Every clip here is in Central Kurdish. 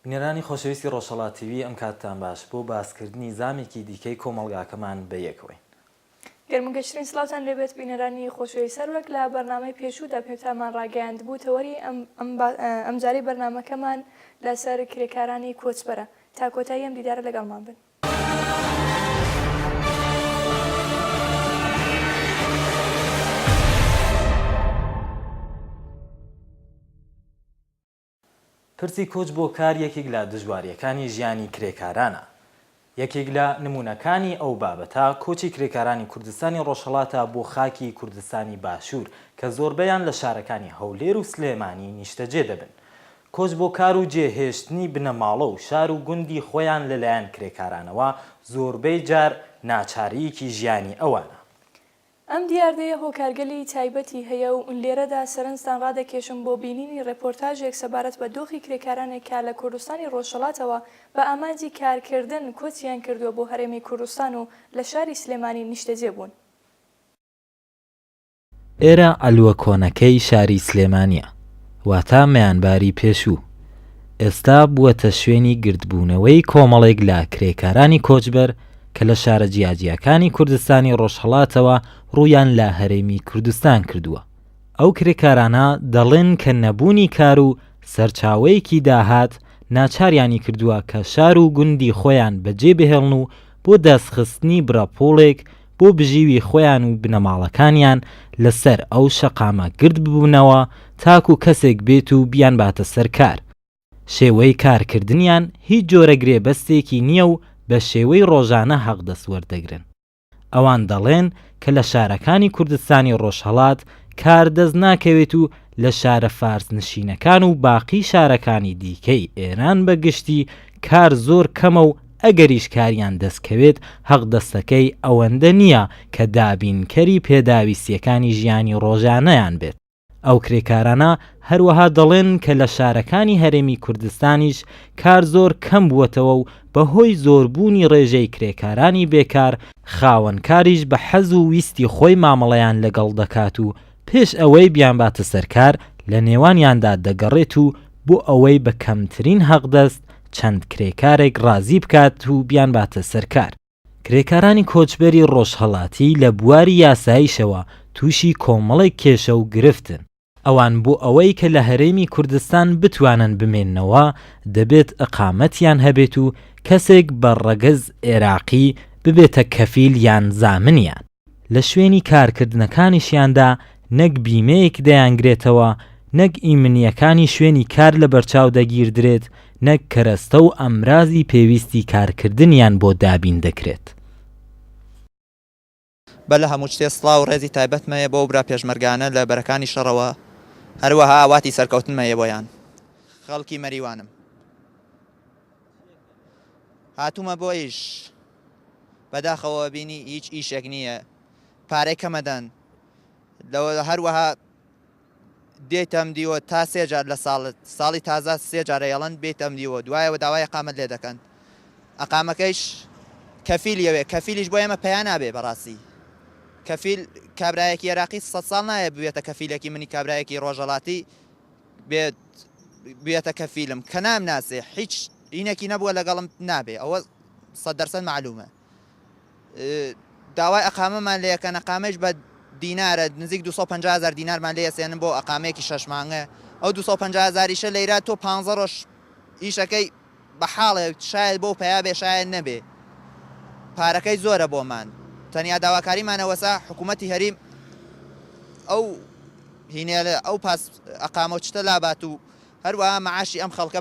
بنێرانی خۆشەویستی ڕۆژهەڵات تیڤی ئەم کاتتان باش بۆ باسکردنی زامێکی دیکەی کۆمەڵگاکەمان بەیەکەوەی. گەرمگەشترین سلااوتان لێبێت بینەرانی خۆشەویست سەروەک لە بەرنامەی پێشوودا پێتامان ڕاگەیاند بوو تەوەری ئەمجاری بەرنمەکەمان لەسەر کرێکارانی کۆچبەرە. تا کۆتایی ئەم دیدارە لەگەڵمان بن. پرسی کۆچ بۆ کار یەکێک لە دژواریەکانی ژیانی کرێکارانە. یەکێک لە نمونەکانی ئەو بابەتە کۆچی کرێکارانی کوردستانی ڕۆژهەڵاتە بۆ خاکی کوردستانی باشوور کە زۆربەیان لە شارەکانی هەولێر و سلێمانی نیشتەجێ دەبن. کۆچ بۆ کار و جێهێشتنی بنەماڵە و شار و گوندی خۆیان لەلایەن کرێکارانەوە زۆربەی جار ناچارەیەکی ژیانی ئەوانە. ئەم دیاردەیە هۆکارگەلی تایبەتی هەیە و لێرەدا سەرنجتان ڕادەکێشم بۆ بینینی ڕێپۆرتاژێک سەبارەت بە دۆخی کرێکارانێک کە لە کوردستانی ڕۆژهەڵاتەوە بە ئامانجی کارکردن کۆچیان کردووە بۆ هەرێمی کوردستان و لە شاری سلێمانی نیشتەجێ بوون. ئێرە ئەلووە کۆنەکەی شاری سلێمانیە، واتە مەیانباری پێشوو. ئێستا بووەتە شوێنی گردبوونەوەی کۆمەڵێک لە کرێکارانی کۆچبەر کە لە شارە جیاجیەکانی کوردستانی ڕۆژهەڵاتەوە ڕوویان لە هەرێمی کوردستان کردووە. ئەو کرێکارانە دەڵێن کە نەبوونی کار و سەرچاوەیەکی داهات ناچاریانی کردووە کە شار و گوندی خۆیان بەجێ بهێڵن و بۆ دەستخستنی بڕەپۆڵێک بۆ بژیوی خۆیان و بنەماڵەکانیان لەسەر ئەو شەقامە گرد ببوونەوە تاکو کەسێک بێت و بیان باتە سەرکار. شێوەی کارکردنیان هیچ جۆرە گرێبەستێکی نییە و بە شێوەی ڕۆژانە حەقدەست وەردەگرن. ئەوان دەڵێن کە لە شارەکانی کوردستانی ڕۆژهەڵات کار دەست ناکەوێت و لە شارە فارس نشینەکان و باقی شارەکانی دیکەی ئێران بەگشتی کار زۆر کەمە و ئەگەریش کاریان دەستکەوێت حەقدەستەکەی ئەوەندە نییە کە دابینکەری پێداویستیەکانی ژیانی ڕۆژانەیان بێت. ئەو کرێکارانە هەروەها دەڵێن کە لە شارەکانی هەرێمی کوردستانیش کار زۆر کەم بووەتەوە و بەهۆی زۆربوونی ڕێژەی کرێکارانی بێکار خاوەنکاریش بە حەز و ویستی خۆی مامەڵەیان لەگەڵ دەکات و پێش ئەوەی بیان باتە سەرکار لە نێوانیاندا دەگەڕێت و بۆ ئەوەی بە کەمترین حەقدەست چەند کرێکارێک ڕازی بکات و بیان باتە سەرکار. کرێکارانی کۆچبەری ڕۆژهەڵاتی لە بواری یاساییشەوە تووشی کۆمەڵێک کێشە و گرفتن. ئەوان بۆ ئەوەی کە لە هەرێمی کوردستان بتوانن بمێننەوە دەبێت ئەقامەتیان هەبێت و کەسێک بە ڕەگەز عێراقی ببێتە کەفیل یان زامنیان. لە شوێنی کارکردنەکانیشیاندا نەک بیمەیەک دەیانگرێتەوە، نەک ئیمنیەکانی شوێنی کار لە بەرچاو دەگیردرێت، نەک کەرەستە و ئەمرازی پێویستی کارکردنیان بۆ دابین دەکرێت. بە لە هەموو شتێ سڵاو و ڕێزی تایبەتمەیە بۆ برا پێشمەرگانە لە بەرەکانی شەڕەوە، هەروەها ئاواتی سەرکەوتنمەیە بۆیان. خەڵکی مەریوانم هاتوومە بۆ ئیش بەداخەوە بینی هیچ ئیشێک نییە، پارەی کەمەدەن، لەوە هەروەها دێتەم دیوە تا سێ جار لە ساڵی تازە سێ جارە یەڵەن بێتەم دیوە، دوایەوە داوای ئەقامەت لێ دەکەن. ئەقامەکەیش کەفیلیەوێ، کەفیلیش بۆ ئێمە پەیان نابێ بەڕاستی. کەفیل کابرایەکی عێراقی 100 ساڵ نایە بێتە کەفیلێکی منی کابرایەکی ڕۆژهەڵاتی بێتە کەفیلم کە نامناسێ، هیچ ئینەکی نەبووە لەگەڵم نابێ، ئەوە 100% معلومە. داوای ئەقامەمان لێ یەکەن، ئەقامەش بە دینارە نزیک 250,000 دینارمان لێ ئەسێنن بۆ ئەقامەیەکی 6 مانگە. ئەو 250,000 لەیرا تۆ 15 ڕۆژ ئیشەکەی بە حاڵێ، شاید بۆ پیا بێ شاید نەبێ، پارەکەی زۆرە بۆمان. تەنیا داواکاریمانەوەسا حکوومەتی هەریم ئەو هینێ ئەو پاس ئەقامە چتە لابات و هەروەها مەعاشی ئەم خەڵکە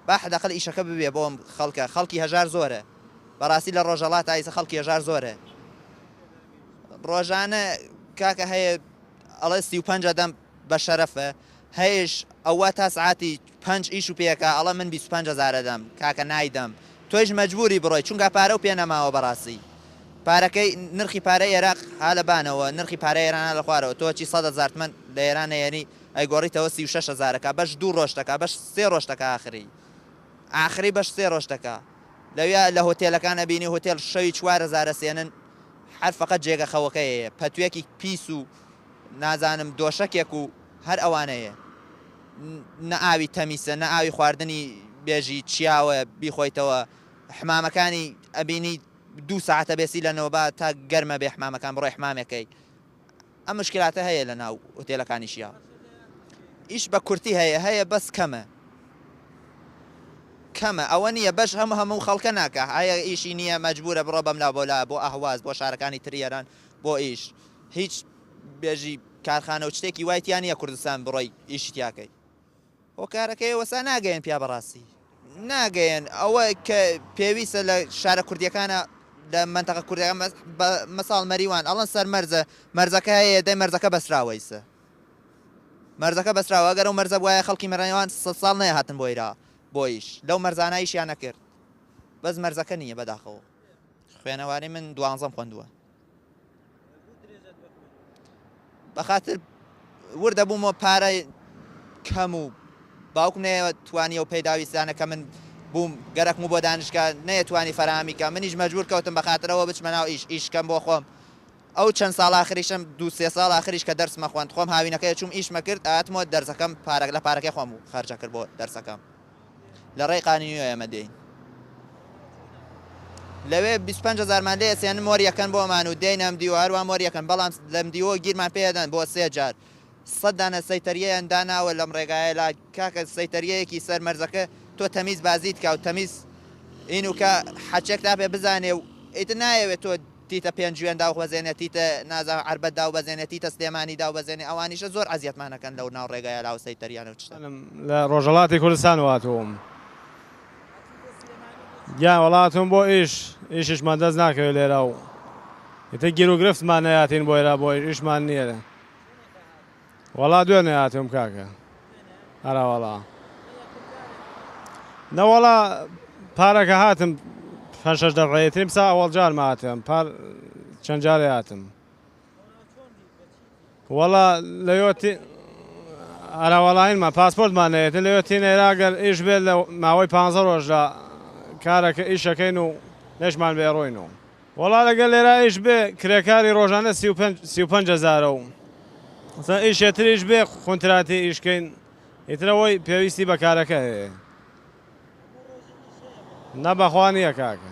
با حەداقل ئیشەکە ببێ بۆ ئەم خەڵکە. خەڵکی هەژار زۆرە بەڕاستی لە ڕۆژهەڵات ئایسە خەڵکی هەژار زۆرە. ڕۆژانە کاکە هەیە ئەڵێ 35 دەم بە شەرەفە، هەیەش ئەوە تا سعاتی 5 ئیش و پێکە ئەڵە من 25,000 دەم، کاکە نایدەم، تۆیش مەجبوری بڕۆی چونکە پارە و پێ نەماوە. بەڕاستی پارەکەی نرخی پارەی عێراق هالە بانەوە، نرخی پارەی ئێرانە لە خوارەوە، تۆچی 100,000 تمەن لە ئێرانە یعنی ئەیگۆڕیتەوە 36,000 بەش 2 ڕۆژ دەکا، بەش 3 ڕۆژ دەکا، ئاخری بەش 3 ڕۆژ دەکا. لەویا لە هۆتێلەکانە بینی هۆتێل شەوی 4,000 سێنن، هەر فقط جێگە خەوەکەیە، پەتوێکی پیس و نازانم دۆشەکێک و هەر ئەوانەیە، نە ئاوی تەمیسە، نە ئاوی خواردنی بێژی چیاوە بیخۆیتەوە حمامەکانی ئەبینی 2 ساعتە بێسی لەنەوە با تا گەرمە بێ حمامەکان بڕۆی حمامەکەی ئەم مشکلاتە هەیە لە ناو ئوتێلەکانیشیە ئیش بە کورتی هەیە بەس کەمە ئەوە نییە بەش هەموو خەڵکە ناکە هەیە ئیشی نییە مەجبورە بڕۆ بەم لا بۆلا بۆ ئەهواز بۆ شارەکانی تریێران بۆ ئیش هیچ بێژی کارخانە و شتێکی وایتیان نیە کوردستان بڕۆی ئیشی تیاکەی هۆکارەکەی وەسا ناگەیەن پیا بەڕاستی ناگەیەن ئەوە کە پێویستە لە شارە کوردیەکانە لە منتەقە کوردەکان مەساڵ مەریوان ئەڵەن سەر مەرزەکە هەیە دەی مەرزەکە بەسراوەیسە مەرزەکە بەسراوە ئەگەر ئەو مەرزە بواە خەڵکی مەرەوان 100 ساڵ نەیە هاتن بۆیرا بۆیش لەو مەرزاناییشیان نەکرد بەس مەرزەکە نییە بەداخەوە خوێنەواری من 12 خوێندووە بەخاتر وردە بوومەوە پارە کەم و باوکم نەیە توانی و پێداویستانە کە من بووم گەرەکم بۆ دانیشکە نەیەتوانی فەرهامیکە منیش مەجبور کەوتم بەخاترەوە بچمە ناو ئیشکەم بۆ خۆم ئەو چەند ساڵ ئاخریشم 2-3 ساڵ ئاخریش کە دەرسمە خوێند خۆم هاوینەکەی چوم ئیشمە کرد ئاتمەوە دەرسەکەم لە پارەکەی خۆم و خەرجە کرد بۆ دەرسەکەم لە ڕێی قانونیۆ ئێمە دێین لەوێ 25,000مان لێ سێنم مۆریەکەن بۆمان و دێینەم دیوە هەروە مۆریەکەن بەڵام لەم دیوە گیرمان پێدەن بۆ 3 جار 100 دانە سەیتەریەیان داناوە لەم ڕێگایە لا کاکە سەیتەریەیەکی سەر مەرزەکە تۆ تەمیز بازیت کا و تەمیز ئین و کە حەچێک تا پێ بزانێ و ئیتر نایەوێت تۆ تیتە پێنج جوێن داو بەزێنێت تیتە نازانم عربەت داو بەزێنێت تیتە سلێمانی داو بەزێنێ ئەوانیشە زۆر ئەزیەتمانەکەن لەو ناو ڕێگایە لاو سەیتەریانە و چتە لە ڕۆژهەڵاتی کوردستان هاتووم گیان وڵاتم بۆ ئیشمان دەست ناکەوێت لێرە و ئیتر گیر و گرفتمان نەهاتین بۆیرا بۆ ئیشمان نییە وەڵا دوێنێ هاتووم کاکە هەرا وەڵا نەوەڵا پارەکە هاتم 5-6 دەقەیەتریم سا ئەوەڵ جارمە هاتم پار چەند جارێ هاتم وەڵا لەوێتی هەرا وەڵاینمان پاسپۆرتمان نەیەت لەوێتی نێراگەر ئیش بێت لە ماوەی 15 ڕۆژدا کارەکە ئیشەکەین و لێشمان بێڕۆینەوە وەڵا لەگەل لێرە ئیش بێ کرێکاری ڕۆژانە 35,000 و ئیشێتریش بێ خونتراتی ئیشکەین ئیترەوەی پێویستی بە کارەکە هەیە نەبەخوا نییە کاکە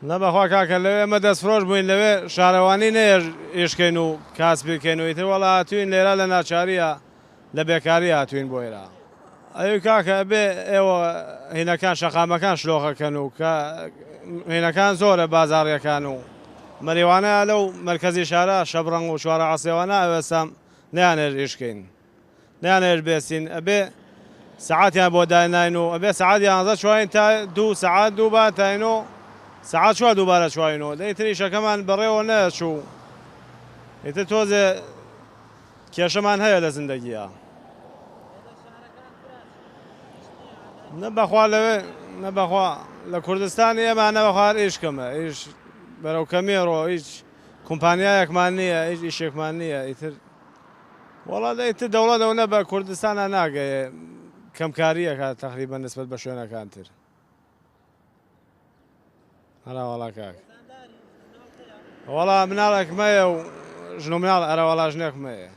نەبەخوا کاکە لەوێ ئەمە دەستفرۆش بووین لەوێ شارەوانی نەیە ئیشکەین و کاس بکەین و ئیتر وەڵا هاتوین لێرە لە ناچاریە لە بێکاری هاتوین بۆ ئێرە ئەوی کاکە بێ ئێوە هینەکان شەقامەکان شلۆخەکەن و هینەکان زۆرە بازاڕیەکان و مەریوانە لەو مرکزی شارە شەبڕەنگ و چوارە عەسێوانە ئەوێسام نەیانێت ئیشکەین نەیانێت بێسین ئەبێ سعاتیان بۆ دایناین و ئەبێ سعات 11 چوین تا 2 سعات دووبار تاین و سعات 4 دووبارە چوینەوە دەیتر ئیشەکەمان بەڕێوە نەچوو ئیتر تۆزێ کێشەمان هەیە لە زیندەگیە نەبەخوا لەوێ نەبەخوا لە کوردستانی ئێمە نەبەخوا ئیشکەمە ئیش بەرەو کەمێڕۆ هیچ کۆمپانیایەکمان نییە هیچ ئیشێکمان نییە ئیتر وەڵا ئیتر دەوڵەتەوە بە کوردستانە ناگەیە کەمکاریەکە تەقریبا نسبەت بە شوێنەکانتر هەرا وەڵا کاک وەڵا مناڵێکمەیە و ژن و مناڵ ئەرە وەڵا ژنێکمەیە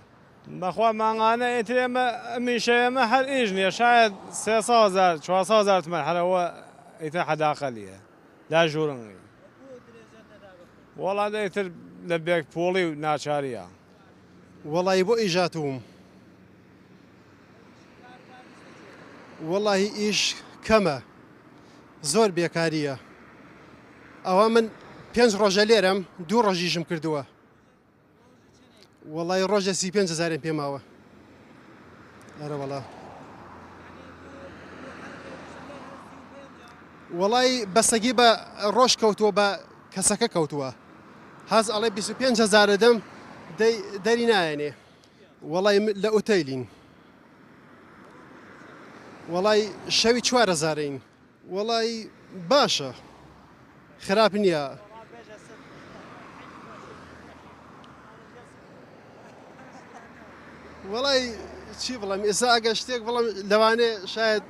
بەخوا مانگانە ئیتر ئێمە ئەمیشەیەمە هەر ئیش نییە شاید 300,000-400,000 تمەن هەرەوە ئیتر حەداقەلیە لا ژوورنگی وەڵا دەیتر لە بێک پۆڵی و ناچاریە وەڵی بۆ ئیژاتوم وەڵی ئیش کەمە زۆر بێکاریە ئەوە من 5 ڕۆژە لێرەم 2 ڕۆژیشم کردووە وەڵی ڕۆژە 35,000 پێماوە ئەرە وەڵا وەڵی بەسەگی بە ڕۆژ کەوتووە بە کەسەکە کەوتووە هەز ئەڵێ 25,000 دەم دەری نایەنێ وەڵی لە ئوتەیلین وەڵی شەوی 4,000ین وەڵی باشە خراپ نییە وەڵی چی بڵێم ئێستا ئەگە شتێک بڵم لەوانێ شاید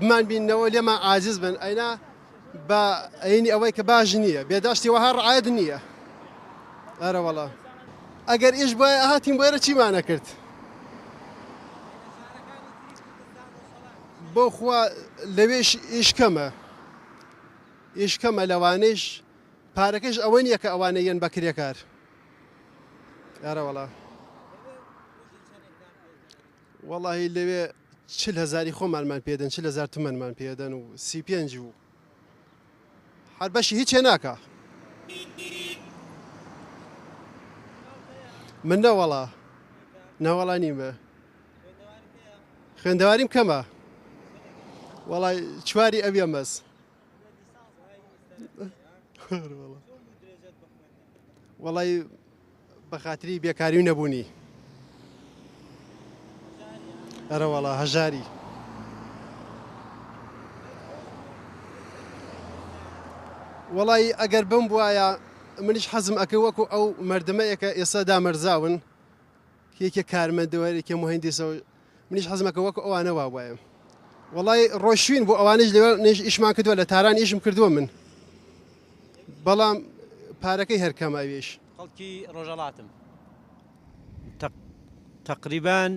بمان بینەوە لێمە عاجز بن ئەینا بە ئەینی ئەوەی کە باش نییە بێداشتیەوە هەر ڕعایەت نییە ئەرە وەڵا ئەگەر ئیش بۆ هاتیم بۆ ئێرە چیمانە کرد بۆ خوا لەوێش ئیش کەمە لەوانەیش پارەکەش ئەوە نییە کە ئەوانە یەن بە کرێکار یارە وەڵا وەڵاهی لەوێ 40,000 خۆمانمان پێدەن 40,000 تومەنمان پێدەن و 35 و هەر بەشی هیچ ناکە من نەوەڵا نەوەڵا نیمە خوێندەواریم کەمە وەڵای چواری ئەوێ مەس وەڵای بە خاتری بێکاری و نەبوونی ئەرە وەڵا هەژاری وەڵای ئەگەر بم وایە منیش حەزم ئەکە وەکو ئەو مەردەمەیەکە ئێستا دامەرزاون یەکێ کارمەندەوەرێکی مهندسەوە منیش حەزم ئەکە وەکو ئەوانە وا وایە وەڵای ڕۆشوین بۆ ئەوانش لەوێ نێژ ئیشمان کردووە لە تاران ئیشم کردووە من بەڵام پارەکەی هەرکەم ئەوێش خەڵکی ڕۆژەڵاتم تقریبان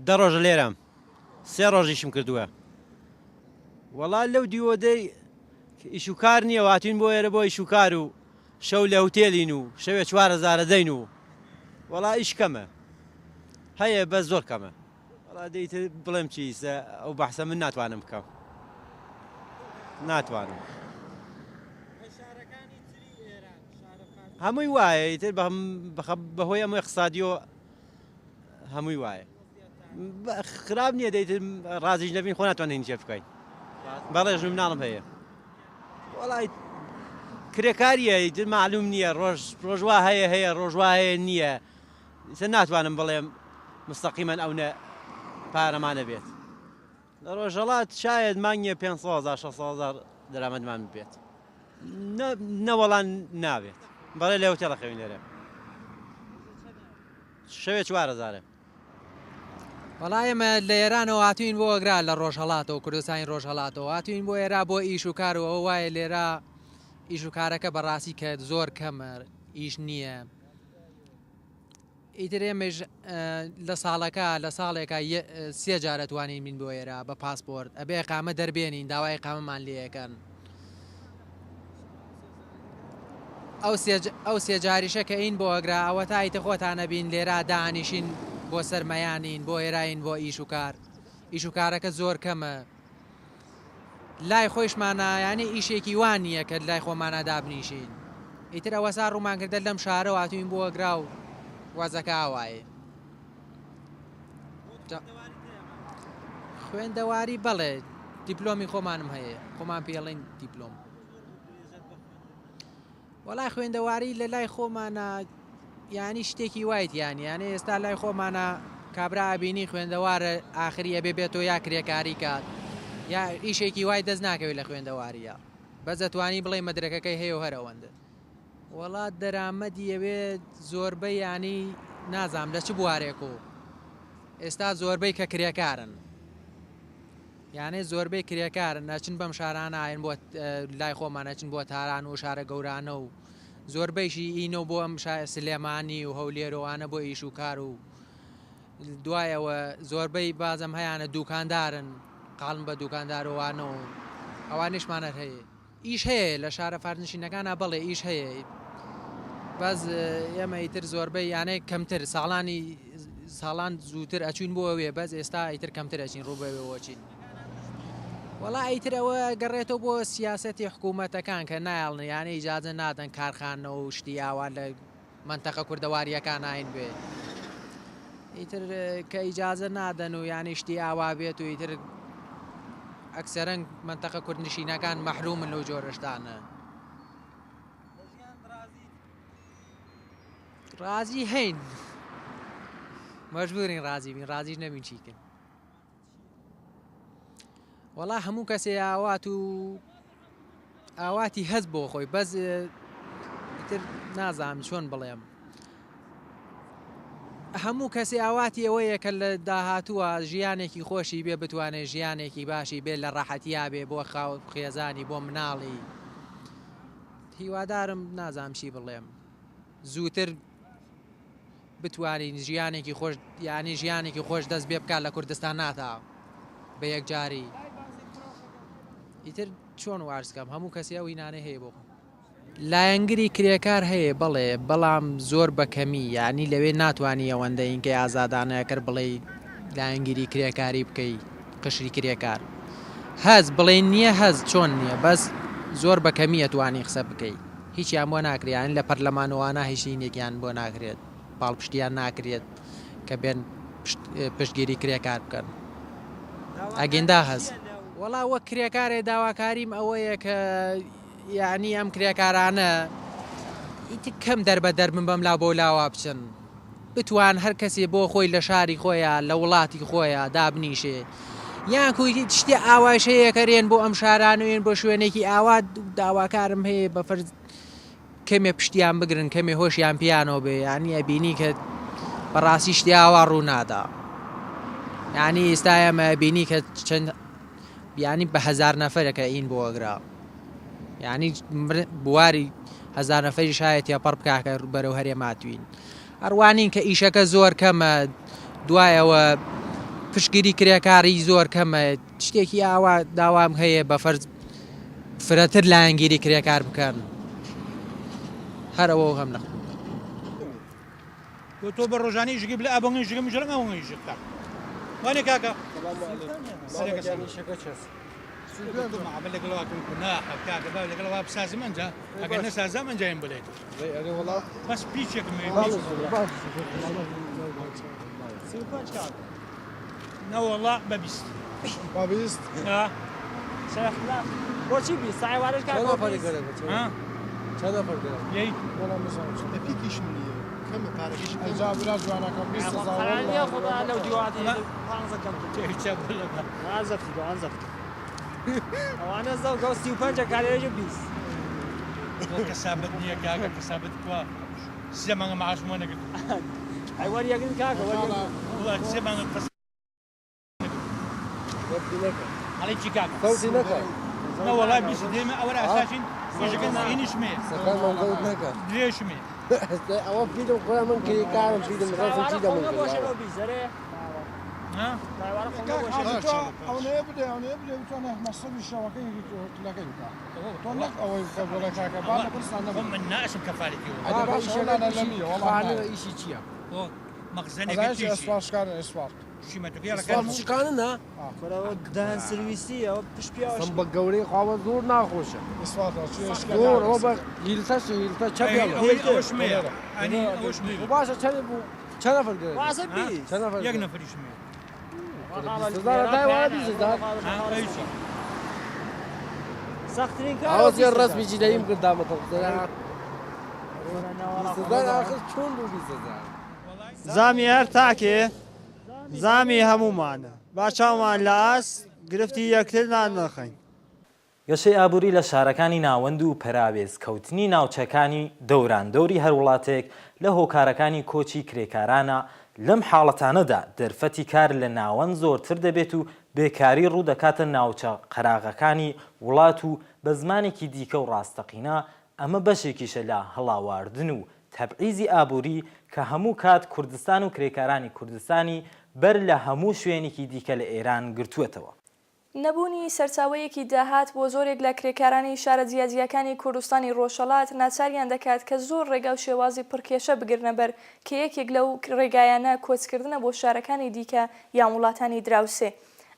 10 ڕۆژە لێرەم 3 ڕۆژیشم کردووە وەڵا لەو دیوۆدەی ئیش و کار نییە واتوین بۆ ئێرە بۆ ئیش و کار و شەو لە هوتێلین و شەوێ 4,000 دەین و وەڵا ئیش کەمە هەیە بە زۆر کەمە وەڵا دەیتر بڵێم چیسە ئەو بەحسە من ناتوانم بکەم ناتوانم هەمووی وایە تر بەهۆی ئەمە اقتصادیۆ هەمووی وایە خراپ نییە دەیتر ڕازیش نەبین خۆ ناتوانین چێ بکەین بەڵێ ژم ناڵم هەیە وەڵای کرێکاریە تر معلوم نییە ڕۆژوا هەیە ڕۆژوا هەیە نییە سە ناتوانم بڵێم مستەقیمەن ئەو پارەمانە بێت لە ڕۆژهەڵات شاید مانگیە 500,000 600,000 دەرامەدمان بێت نەوەڵان نابێت بەڵێ لە هۆتێڵە خەوین لێرە شەوێ 4,000 وەڵای ئێمە لە ئێرانەوە هاتوین بۆ ئەگرا لە ڕۆژهەڵاتەوە کوردستانی ڕۆژهەڵاتەوە هاتوین بۆ ئێرا بۆ ئیش و کار و ئەوە وایە لێرە ئیش و کارەکە بەڕاستی کە زۆر کەمە ئیش نییە ئیتر ئێمەش لە ساڵێکە 3 جارە توانین بین بۆ ئێرە بە پاسپۆرت ئەبێ قامە دەربێنین داوای قامەمان لێەکەن ئەو 3 جاریشە کە ئین بۆ ئەگرا ئەوە تایتە خۆتانە بین لێرا دانیشین بۆ سەرمەیانین بۆ ئێراین بۆ ئیش و کار ئیش و کارەکە زۆر کەمە لای خۆشمانە یعنی ئیشێکی وان نییە کە لای خۆمانە دابنیشین ئیتر ئەوە سا ڕوومان کردە لەم شارە هاتوین بۆ ئەگرا و وازەکە ئاوایە خوێندەواری بەڵێ دیپلۆمی خۆمانم هەیە خۆمان پێڵین دیپلۆم وەڵای خوێندەواری لە لای خۆمانە یانی شتێکی وایت یانی ئێستا لای خۆمانە کابرا ئابینی خوێندەوارە ئاخریە بێتەوە یا کرێکاری کات یا ئیشێکی وای دەست ناکەوێت لە خوێندەواریە بەس دەتوانی بڵێ مەدرەکەکەی هەیە و هەرەوەندە وڵات دەرامەدی ئەوێت زۆربەی ینی نازام لە چ بوارێک و ئێستا زۆربەی کە کرێکارن یانێ زۆربەی کرێکارن نەچن بەم شارانە ئاین بۆ لای خۆمانەچن بۆ تاران و شارە گەورانە و زۆربەیشی ئینە بۆ ئەم سلێمانی و هەولێرەوانە بۆ ئیش و کار و دوایەوە زۆربەی بازم هەیەە دوکاندارن قاڵم بە دوکاندارەوانە و ئەوانشمانەر هەیە ئیش هەیە لە شارە فارنشینەکانە بەڵێ ئیش هەیە باز ئێمە ئیتر زۆربەی یانەی کەمتر ساڵان زووتر ئەچوین بۆ ئەوێ بەس ئێستا ئیتر کەمتر ئەچین ڕووبەوەچین وەڵا ئیتر ئەوە گەڕێتەوە بۆ سیاسەتی حکوومەتەکان کە نایڵن یانە ئیجازە نادەن کارخانە و شتی ئاوا لە منتەقە کوردەواریەکان ناین بێ ئیتر کە ئیجازە نادەن و یانی شتی ئاوا بێت و ئیتر ئەکسەرەنگ منتەقە کوردنشینەکان مەحرومن لەو جۆرەشتانە ڕازی هەین مەجبورین ڕازی بین ڕازیش نەبین چیکن وەڵا هەموو کەسێ ئاواتی هەز بۆ خۆی بەس تر نازانم چۆن بڵێم هەموو کەسی ئاواتی ئەوەیە کە لە داهاتووە ژیانێکی خۆشی بێ بتوانێت ژیانێکی باشی بێت لە ڕاحەتیا بێ بۆ خێزانی بۆ مناڵی هیوادارم نازانم چی بڵێم زووتر بتوانین ژیانێکی خۆش یانی ژیانێکی خۆش دەست بێ بکات لە کوردستان ناتا بە یەکجاری ئیتر چۆن وارسکەم هەموو کەسی ئەو هینانە هەیە بۆ لایەنگری کرێکار هەیە بڵێ بەڵام زۆر بەکەمی یعنی لەوێ ناتوانانی ئەوەندە اینکە ئازادانەیە کرد بڵێ لایەنگیری کرێکاری بکەی قشری کرێکار هەز بڵێ نییە هەز چۆن نییە بەس زۆر بەکەمی ئەتوانی قسە بکەیت هیچیان بۆ ناکرێن لە پەرلەمانەوەوانە هیچینێکیان بۆ ناکرێت پاڵپشتیان ناکرێت کە بێن پشتگیری کرێکار بکەن ئەگەندا هەز وەڵا وەک کرێکارێ داواکاریم ئەوەیە کە یعنی ئەم کرێکارانە ئیتر کەم دەربەدەر من بەم لا بۆ لاوا بچن بتوان هەر کەسێ بۆ خۆی لە شاری خۆیان لە وڵاتی خۆیان دابنیشێ یان کوی شتێ ئاواشەیەکەرێن بۆ ئەم شارانوێن بۆ شوێنێکی ئاوا داواکارم هەیە بە فەرز کەمێ پشتیان بگرن کەمێ هۆشیان پیانەوە بێ ینی ئەبینی کە بەڕاستی شتی ئاوا ڕوونادا ینی ئێستا ئەمە بینی کە چەند ینی بە 1000 نەفەرەکە ئین بۆ ئەگرا ینی بواری 1000 نەفەری شایەت یا پڕ بکاکە بەرەو هەرێماتوین ئەڕوانین کە ئیشەکە زۆر کەمە دوایەوە پشتگیری کرێکاری زۆر کەمە شتێکی ئاوا داوام هەیە بە فەرز فرەتر لایەنگیری کرێکار بکەن هەرەوە هەم نەخ تۆ بە ڕۆژانی ژگی بلە ئەبنگی ژگە ژەڵم ئەوەی ژکتا وانێ کاکە عمل لەگەڵواکەم کونا کاکە با لەگەڵوا بسازم ئەنجا ئەگەر نەسازم ئەنجایم بڵێت بەس پیچێکم نەوەڵا بەبیست بابیست بۆچی بیست سایوارش چەند نەفەر گرن یەی لە پیکیش نییە کەمە پارەکەش ئەنجا برا جوانەکەم 20,000 خدا لەو دیواتی 15 کەم هیچە بڵەکە ئەوانە زەو گەڵ 35 کارێژ 20 کەسابەت نییە کاکە کەسابەت کووە 3 مانگە معاشمۆ نەگرت ئەیوەر یەکن کاکە وڵات 3 مانگە هەڵی چی کاکە فەوتی نەکە نەوەڵای بیست دێمە ئەوە ئاساشین ژەکە ئینیشمێ سەکانمان گەوت نەکە درێژمێ ئەوە پیدم خۆیان من کارم پیدم ڕەفم چی دەمن ئەوەیە بدێ ئەوەیە بدێ بتوانێ مەسەبی شەوەکەی لەکەی بکە تۆ نەک ئەوەی بڵێ کاکە با لە کوردستان نەبێ من ناسم کەفالێتی ئیشی چییە مەخزنێکی ئەسپاسکارن ئەسپارت شکانە دان سرویسی ئەو پشت پیاوە بە گەورەی خواوە زۆر ناخۆشە زۆر ئەوە بە هیلتە هیلتە چ باشە چەند بوو چەند نەفەر چەند نەفەر یەک نەفەریشمێ سەختترین ئەوە زیێر ڕسمیی لەیم کردامەتە چۆن بوو 20,000 زامی هەر تاکێ زامی هەمومانە با چاومان لە ئاس گرفتی یەکتر نانەخەین گەشەی ئابووری لە شارەکانی ناوەند و پەراوێز کەوتنی ناوچەکانی دەوران دەوری هەر وڵاتێک لە هۆکارەکانی کۆچی کرێکارانە لەم حاڵەتانەدا دەرفەتی کار لە ناوەند زۆرتر دەبێت و بێکاری ڕوو دەکاتە ناوچە قەراغەکانی وڵات و بە زمانێکی دیکە و ڕاستەقینە ئەمە بەشێکیشە لە هەڵاواردن و تەبعیزی ئابووری کە هەموو کات کوردستان و کرێکارانی کوردستانی بەر لە هەموو شوێنێکی دیکە لە ئێران گرتووەتەوە. نەبوونی سەرچاوەیەکی داهات بۆ زۆرێک لە کرێکارانی شارە جیاجیەکانی کوردستانی ڕۆژهەڵات ناچاریان دەکات کە زۆر ڕێگا و شێوازی پڕکێشە بگرنە بەر کە یەکێک لەو ڕێگایانە کۆچکردنە بۆ شارەکانی دیکە یان وڵاتانی دراوسێ.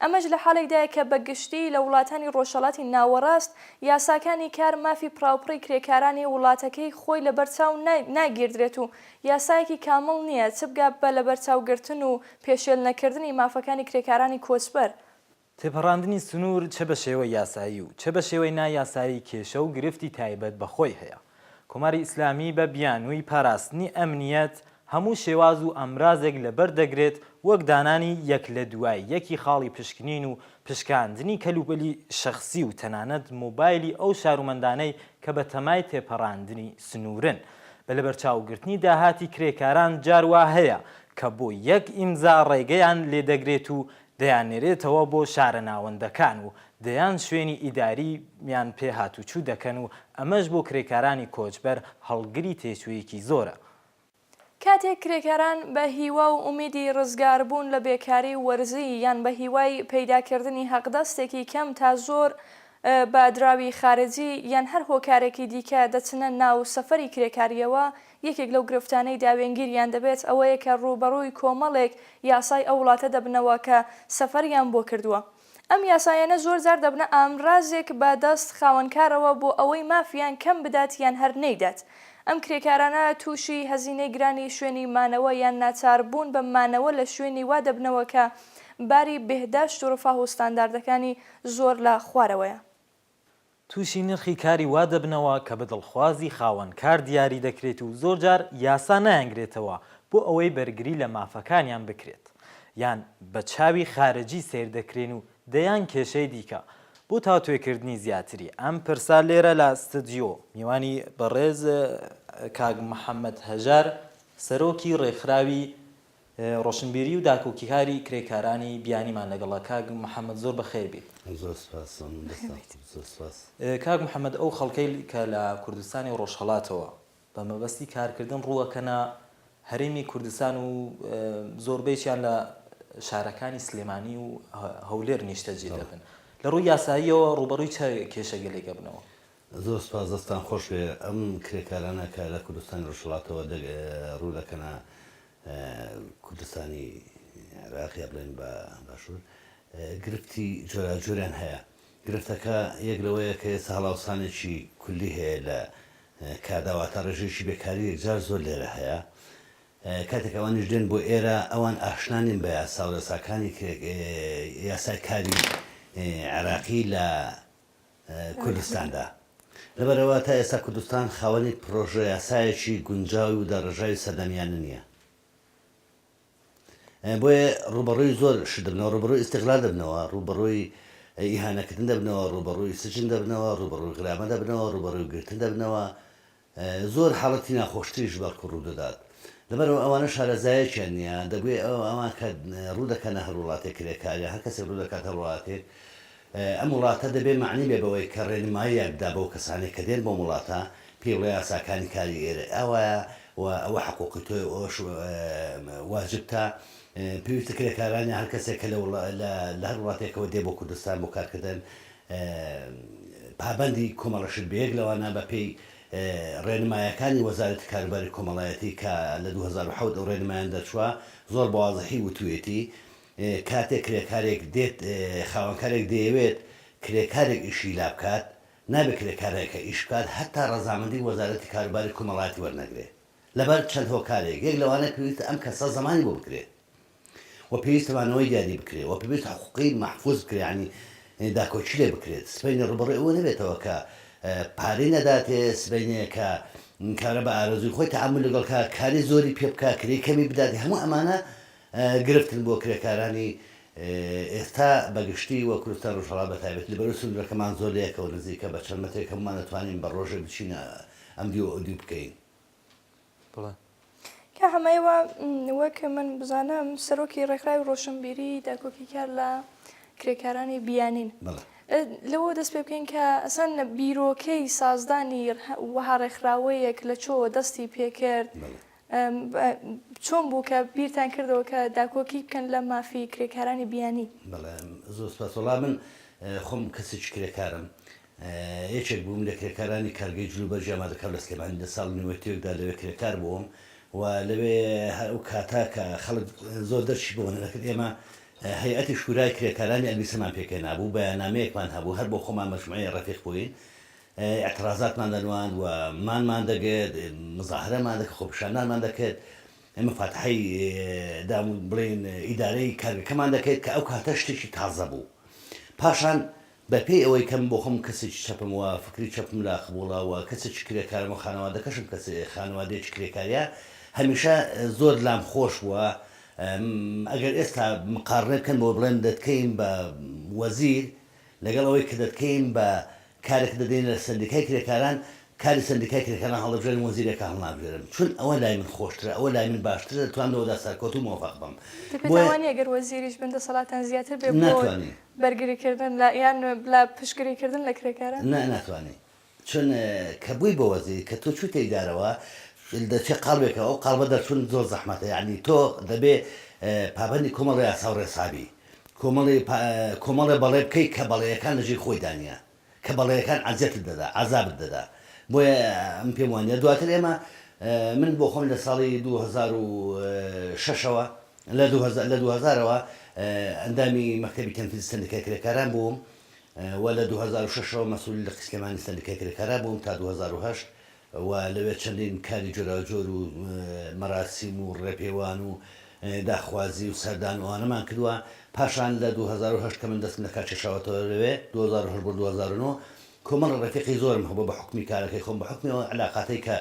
ئەمەش لە حاڵێکدایە کە بەگشتی لە وڵاتانی ڕۆژهەڵاتی ناوەڕاست یاساکانی کار مافی پراوپڕی کرێکارانی وڵاتەکەی خۆی لە بەرچاو ناگیردرێت و یاسایەکی کامڵ نییە چ بگا بە لە بەرچاوگرتن و پێشێل نەکردنی مافەکانی کرێکارانی کۆچبەر. تێپەڕاندنی سنوور چه بە شێوەی یاسایی و چه بە شێوەی نایاسایی کێشە و گرفتی تایبەت بەخۆی هەیە. کۆماری ئیسلامی بە بیانووی پاراستنی ئەمنیەت هەموو شێواز و ئەمرازێک لەبەر دەگرێت وەک دانانی یەک لە دوای یەکی خاڵی پشکنین و پشکاندنی کەلوپەلی شەخسی و تەنانەت مۆبایلی ئەو شارومەندانەی کە بە تەمای تێپەڕاندنی سنوورن. بە لەبەرچاوگرتنی داهاتی کرێکاران جاروا هەیە کە بۆ یەک ئیمزا ڕێگەیان لێدەگرێت و دەیانێرێتەوە بۆ شارە ناوەندەکان و دەیان شوێنی ئیدارییان پێ هاتوچوو دەکەن و ئەمەش بۆ کرێکارانی کۆچبەر هەڵگری تێچوویەکی زۆرە. کاتێک کرێکاران بە هیوا و ئومیدی ڕزگاربوون لە بێکاری وەرزی یان بە هیوای پەیداکردنی حەقدەستێکی کەم تا زۆر بادراوی خارجی یان هەر هۆکارێکی دیکە دەچنە ناو سەفەری کرێکاریەوە، یەکێک لەو گرفتانەی داوێنگیریان دەبێت ئەوەیە کە ڕوبەڕووی کۆمەڵێک یاسای ئەو وڵاتە دەبنەوە کە سەفەریان بۆ کردووە. ئەم یاسایانە زۆر جار دەبنە ئامڕازێک بە دەست خاوەنکارەوە بۆ ئەوەی مافیان کەم بدات یان هەر نەیدات. ئەم کرێکارانە تووشی هەزینەی گرانی شوێنی مانەوە یان ناچاربوون بە مانەوە لە شوێنی وا دەبنەوە کە باری بێهداشت و ڕفاه و ستانداردەکانی زۆر لە خوارەوەیە. تووشی نرخی کاری وا دەبنەوە کە بە دڵخوازی خاوەنکار دیاری دەکرێت و زۆر جار یاسا نایانگرێتەوە بۆ ئەوەی بەرگری لە مافەکانیان بکرێت یان بە چاوی خارجی سیر دەکرێن و دەیان کێشەی دیکە. بۆ تاوتوێکردنی زیاتری ئەم پرسا لێرە لە ستودیۆ میوانی بەڕێز کاگ محەممەد هەژار سەرۆکی ڕێکخراوی ڕۆشنبیری و داکۆکیکاری کرێکارانی بیانیمان لەگەڵا. کاگ محەممەد زۆر بەخێر بێت. کاگ محەممەد ئەو خەڵکەی کە لە کوردستانی ڕۆژهەڵاتەوە بە مەبەستی کارکردن ڕووەکەنە هەرێمی کوردستان و زۆربەیشیان لە شارەکانی سلێمانی و هەولێر نیشتەجێ دەبن، لە ڕووی یاساییەوە ڕوبەڕووی چه کێشەگەلێک بنەوە؟ زۆر سپاس دەستان خۆش وێ. ئەم کرێکارانە کە لە کوردستانی ڕۆژهەڵاتەوە ڕوو دەکەنە کوردستانی عێراقی بڵێن بە باشوور گرفتی جۆراجۆریان هەیە. گرفتەکە یەک لەوەیە کە ئێستا هەڵاوسانێکی کولی هەیە لە کارداواتە ڕێژێکی بێکاری یەکجار زۆر لێرە هەیە. کاتێک ئەوانش دێن بۆ ئێرە ئەوان ئاشنانین بە یاسا و یاساکانی یاسای کاری عێراقی لە کوردستاندا. لەبەرەوە تا ئێستا کوردستان خاوەنی پرۆژە یاسایەکی گونجاوی و دەڕێژاوی سەردەمیانە نییە. بۆیە ڕوبەڕووی زۆر شت دەبنەوە، ڕوبەڕووی ئیستیغلال دەبنەوە، ڕوبەڕووی ئیهانەکردن دەبنەوە، ڕوبەڕووی سجن دەبنەوە، ڕوبەڕووی غرامە دەبنەوە، ڕوبەڕووی گرتن دەبنەوە. زۆر حاڵەتی ناخۆشتریش بەڵکو ڕوو دەدات. لەبەرەوە ئەوانە شارەزایەکیان نییە، دەبێت ئەوان کە ڕوو دەکەنە هەر وڵاتێک کرێکاریە، هەر کەسێک ڕوو دەکات هەر وڵاتێک، ئەم وڵاتە دەبێت معنی بێ بەوەی کە ڕێنماییەکدا بەو کەسانێک کە دێن بۆ وڵاتە پێی وڵای یاساکانی کاری ئێرە ئەوە ئەوە حقوقی تۆی ئەوەش واجب تا پێویستە کرێکارانی هەر کەسێک کە لە هەر وڵاتێکەوە دێ بۆ کوردستان بۆ کارکردن پابەندی کۆمەڵەشت بەیەک لەوانە بە پێی ڕێنمایەکانی وەزارەتی کاروباری کۆمەڵایەتی کە لە 2007 ئەو ڕێنمایان دەچووە زۆر بەوازەحی وتوێتی کاتێک کرێکارێک دێت خاوەنکارێک دەیەوێت کرێکارێک ئیشی لا بکات نابێت کرێکارێکە ئیش بکات هەتا ڕەزامەندی وەزارەتی کاروباری کۆمەڵایەتی وەرنەگرێت لەبەر چەند هۆکارێک یەک لەوانە پێویستە ئەم کەسە زمانی بۆ بکرێت و پێویستمانەوەی دیاری بکرێت و پێویست حقوقی محفوظ بکرێت ینی داکۆچی لێ بکرێت سبەینی ڕوبەڕووی ئەوە نەبێتەوە کە پارەی نەداتێ سبەینەیە کە کارە بە ئارەزوی خۆی تەعامل لەگەڵ کاری زۆری پێ بکات کری کەمی بدات هەموو ئەمانە گرفتن بۆ کرێکارانی ئێستا بەگشتی وە کوردستان ڕۆژهەڵات بەتایبەت لەبەر سنوورەکەمان زۆر لەیەکەوە نزیکە بە چەند مەترێک هەمومان دەتوانین بە ڕۆژێک بچینە ئەم دی بکەین. کە هەمایەوە وەک من بزانم سەرۆکی ڕێکخراوی ڕۆشنبیری داکۆکیکار لە کرێکارانی بیانین. لەوە دەست پێ بکەین کە ئەسەن بیرۆکەی سازدانی وەها ڕێکخراوەیەک لە چۆ دەستی پێکرد چۆن بوو کە بیرتان کردەوە کە داکۆکی بکەن لە مافی کرێکارانی بیانی؟ بەڵێ زۆر سپاس. وەڵام من خۆم کەسێکی کرێکارم یەکێک بووم لە کرێکارانی کارگەی جلوبەرجی ئامادەکار لە سلێمانی لە ساڵ نوێتیەکدا لەوێ کرێکار بووم و لەوێ ئەو کاتا کە خەڵک زۆر دەرچی بۆ نەکرد ئێمە هەیئەتی شورای کرێکارانی ئەلبیسەمان پێکە نابوو بەیاننامەیەکمان هەبوو هەر بۆ خۆمان مەجموعەی ڕەفیق بووین اعتراضاتمان دەنوان و مانمان دەگێت مزاحرەمان دەکرد خۆپیشاندانمان دەکرد ئێمە فاتحەی بڵێن ئیدارەی کارگەکەمان دەکەیت کە ئەو کاتە شتێکی تازە بوو. پاشان بەپێی ئەوەی کەم بۆ خۆم کەسێکی چەپم وە فکری چەپم لا قبوڵەوە کەسێکی کرێکارم و خانەوادەکەشم کەس خانەوادەیەکی کرێکاریە هەمیشە زۆر لام خۆش بووە ئەگەر ئێستا مقارنە بکەن بۆ بڵێن دەتکەین بە وەزیر لەگەڵ ئەوەی کە دەتکەین بە کارێک دەدەین لە سندیکای کرێکاران کاری سندیکای کرێکاران هەڵبژێرن وەزیرێکە هەڵنابژێرم چون ئەوە لای من خۆشترە ئەوە لای من باشترە دەتوانەوەدا سەرکەوت و مۆفەق بم. دەبێتوانی ئەگەر وەزیریش بن دەسەڵاتان زیاتر بێ بۆ بەرگریکردن یان بلا پشتگیریکردن لە کرێکاران؟ ناتوانێت چون کە بووی بە وەزیر کە تۆ چوتە ئیدارەوە دەچێت قاڵبێکەوە ئەو قاڵبە دەرچوون زۆر زەحمەتە یعنی تۆ دەبێ پابندی کۆمەڵی یاسا و ڕێسابی کۆمەڵێ بەڵێ بکەی کە بەڵەیەکان لەژێر خۆی دانیە کە بەڵەیەکان عەزیەتت دەدا عەزابت دەدا بۆیە ئەم پێم وانە دواتر ئێمە من بۆ خۆم لە ساڵی 2006ەوە لە 2000ەوە ئەندامی مەکتەبی تەنفیزی سندیکای کرێکاران بووم و لە 2006ەوە مەسئولی لە قسمانی سندیکای کرێکاران بووم تا 2008 و لەوێ چەندین کاری جۆراوجۆر و مەراسیم و ڕێپێوان و داخوازی و سەردان و ئەوانەمان کردووە پاشان لە 2008 کە من دەستم لە کار چێشاوەتەوە لەوێ 2008 بۆ 2009 کۆمەڵ ڕێفیقی زۆرم هەبوو بە حکمی کارەکەی خۆم بە حکمیەوە علاقاتەی کە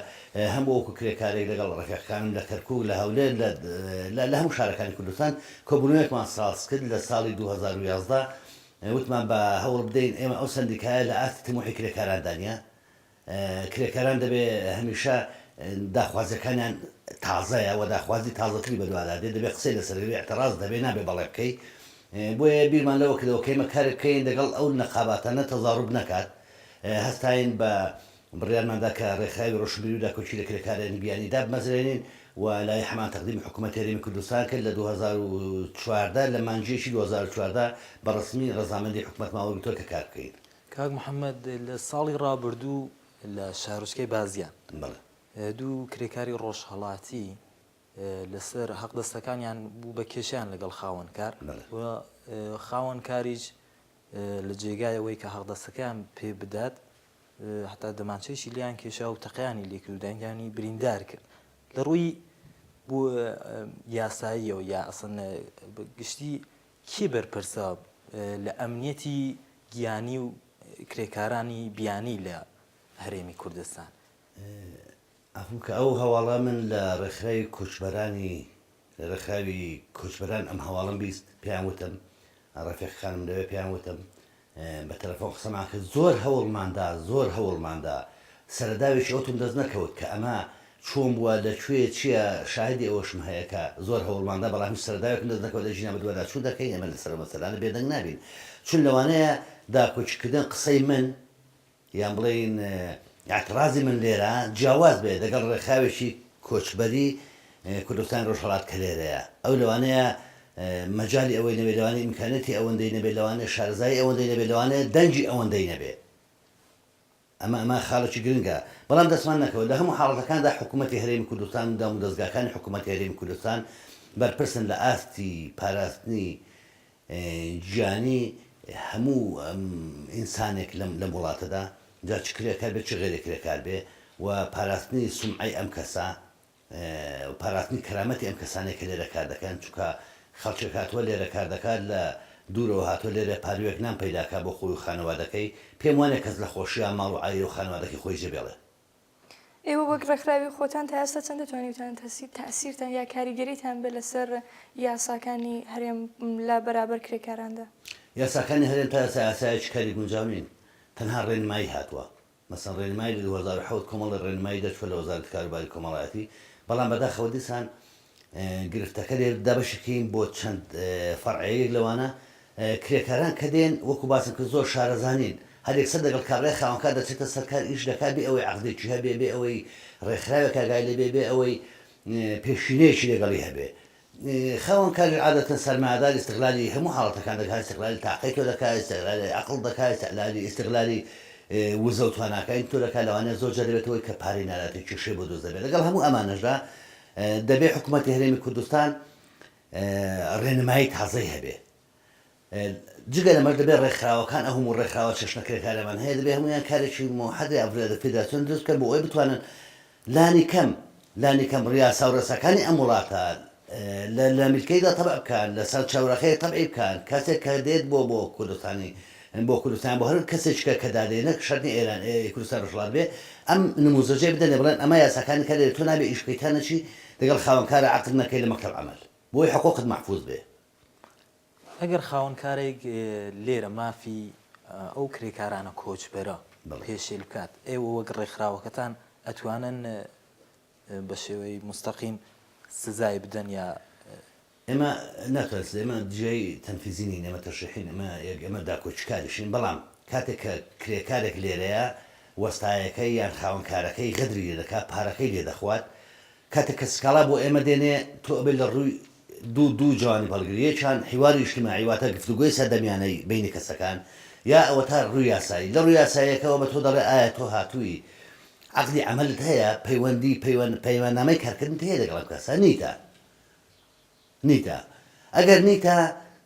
هەموو وەکو کرێکارێک لەگەڵ ڕێفیقەکانم لە کەرکووک لە هەولێر لە هەموو شارەکانی کوردستان کۆبوونەوەیەکمان ساڵس کرد لە ساڵی 2011 وتمان بە هەوڵ بدەین ئێمە ئەو سندیکایە لە ئاستی تموحی کرێکاران دانیە کرێکاران دەبێ هەمیشە داخوازەکانیان تازەیە و داخوازی تازەتری بەدووادا دێ دەبێ قسەی لەسەروی اعتراض دەبێ نابێ بەڵێ بکەی بۆیە بیرمان لەوە کردەوە کە ئێمە کارێکەکەین لەگەڵ ئەو نەقاباتانە تەزاڕوب نەکات هەستاین بە بڕیارماندا کە ڕێکخراوی ڕۆشنبیری و داکۆچی لە کرێکارانی بیانی دا بمەزرێنین و لای هەمان تەقدیمی حکوومەتی هەرێمی کوردستان کرد لە 2014 لە مانجێشی 2014 بەڕسمی ڕەزامەندی حکوومەت ماوەگرتووە کە کار بکەین. کاک محەممەد لە ساڵی ڕابردوو لە شارۆچکەی بازیان دوو کرێکاری ڕۆژهەڵاتی لەسەر حەقدەستەکانیان بوو بە کێشیان لەگەڵ خاوەنکار و خاوەنکاریش لە جێگایەوەی کە حەقدەستەکان پێ بدات حتا دەمانچەیشی لیان کێشا و تەقیانی لێکردودانیانی بریندار کرد لە ڕووی بۆ یاساییەوە یا ئەسن گشتی کی بەرپرسە لە ئەمنیەتی گیانی و کرێکارانی بیانی لە هەرێمی کوردستان ئەفکە ئەو هەواڵە من لە ڕێکخراوی کوچبەرانی ڕێکخراوی کوچبەران ئەم هەواڵم بیست پێیان وتم ڕەفیقەکانم لەوێ پێیان وتم بە تەلەفۆن قسەمان کرد زۆر هەوڵماندا سەرداوێکی ئەوتم دەست نەکەوت کە ئەمە چۆن بووە لەکوێ چییە شاهدی ئەوەشم هەیە کە زۆر هەوڵماندا بەڵام سەرداوێک دەست نەکەوت لە ژینە بەدووەدا چوون دەکەین ئەمە لەسەر مەسەلانە بێدەنگ نابین چون لەوانەیە داکۆچکردن قسەی من یان بڵێین اعترازی من لێرە جیاواز بێ دەگەڵ ڕێکخراوێکی کۆچبەری کوردستان ڕۆژهەڵات کە لێرەیە ئەو لەوانەیە مەجای ئەوەی نەبێ لەوانەیە ئیمکانەتی ئەوەندەی نەبێت لەوانەیە شارەزایی ئەوەندەی نەبێت لەوانەیە دەنجی ئەوەندەی نەبێ ئەمە خاڵێکی گرنگە بەڵام دەستمان نەکەوت لە هەموو حاڵەتەکاندا حکوومەتی هەرێمی کوردستان و دام و دەستگاکانی حکوومەتی هەرێمی کوردستان بەرپرسن لە ئاستی پاراستنی گیانی هەموو ئینسانێک لەم وڵاتەدا جا چ کرێکار بێت چ غێرێ کرێکار بێ و پاراستنی سومعی ئەم کەسە پاراستنی کەرامەتی ئەم کەسانێک کە لێرە کار دەکەن چونکە خەڵکێک هاتووە لێرە کار دەکات لە دوورەوە هاتووە لێرە پاروێک نام پەیداکات بۆ خۆی و خانەوادەکەی پێم وانێ کەس لە خۆشییان ماڵ و عایلە و خانەوادەکەی خۆی جێبێڵێ ئێوە وەک ڕێکخراوی خۆتان تا ئێستا چەند دەتوانیتان تەسیرتان یا کاریگەریتان بێ لەسەر یاساکانی هەرێم لە بەرابەر کرێکاراندا یاساکانی هەرێم تا ئێستا یاسایەکی کاری گونجاو نین تەنها ڕێنمایی هاتووە مەسەڵەن ڕێنمایی لە 2007 کۆمەڵی ڕێنمایی دەچوە لە وەزارەتی کاروباری کۆمەڵایەتی بەڵام بەداخەوە دیسان گرفتەکە لێ دابەشەکەین بۆ چەند فەرعەیەک لەوانە کرێکاران کە دێن وەکو باسم کرد زۆر شارەزانین هەرێک سەر دەگەڵ کابرای خاوەنکار دەچێتە سەرکار ئیش دەکات بێ ئەوەی عەقدێکی هەبێ بێ ئەوەی ڕێکخراوێک ئاگای لێ بێ ئەوەی پێشینەیەکی لەگەڵی هەبێ خاوەنکار عادەتەن سەرمایهدار استقلالی هەموو حاڵەتەکان دەکات استقلالی تاقیکە دەکات استقلالی عەقڵ دەکات استقلالی وزە و تواناکەی تۆ دەکات لەوانەیە زۆر جار دەبێتەوەی کە پارەی ناراتێکی شێ بۆ دۆست دەبێت لەگەڵ هەموو ئەمانەشدا دەبێ حکوومەتی هەرێمی کوردستان ڕێنمایی تازەی هەبێ جگە لەمەش دەبێت ڕێکخراوەکان هەموو ڕێکخراوە چەشنە کرێکارەمان هەیە دەبێت هەمویان کارێکی موحەدی ئەڤرێدە فێدراسیۆن دروست بکەن بۆ ئەوەی بتوانن لانی کەم ڕیاسا و ڕێساکانی ئەم وڵاتە لە میلکەیدا تەبع بکەن لەسەر چاوەڕێخەیە تەبعی بکەن کەسێک کە دێت بۆ کوردستانی بۆ کوردستان بۆ هەر کەسێکە کە دادێنە شەرنی ئێران کوردستان ڕۆژهەڵات بێ ئەم نموزەجێ بدەنێ بڵێن ئەمە یاساکانی کە دێت تۆ نابێ ئیشکەیتانەچی لەگەڵ خاوەنکارە عەقد نەکەی لە مەکتەب عەمەل بۆی حقوقت محفوظ بێ ئەگەر خاوەنکارێک لێرە مافی ئەو کرێکارانە کۆچبەرە پێشێل بکات ئێوە وەک ڕێکخراوەکەتان ئەتوانن بە شێوەی مستەقیم سزای بدەن یا ئێمە ناتوانست ئێمە جێی تەنفیزینی ئێمە تەشریحین ئێمە داکۆچکاریشین بەڵام کاتێک کە کرێکارێک لێرەیە وەستایەکەی یان خاوەنکارەکەی غەدری لێ دەکات پارەکەی لێ دەخوات کاتێک کە سکاڵا بۆ ئێمە دێنێ تۆ ئەبێ لە ڕووی دوو جوانی هەڵگری یەکیان حیواری اجتماعی واتە گفتوگۆی سەردەمیانەی بینی کەسەکان یا ئەوە تا ڕووی یاسایی لە ڕووی یاساییەکەەوە بە تۆ دەڵێ ئایا تۆ هاتووی عقدی عملت هەیە پەیوەندنامەی کارکردن هەیە لەگەڵ کەسە نیتە ئەگەر نیتە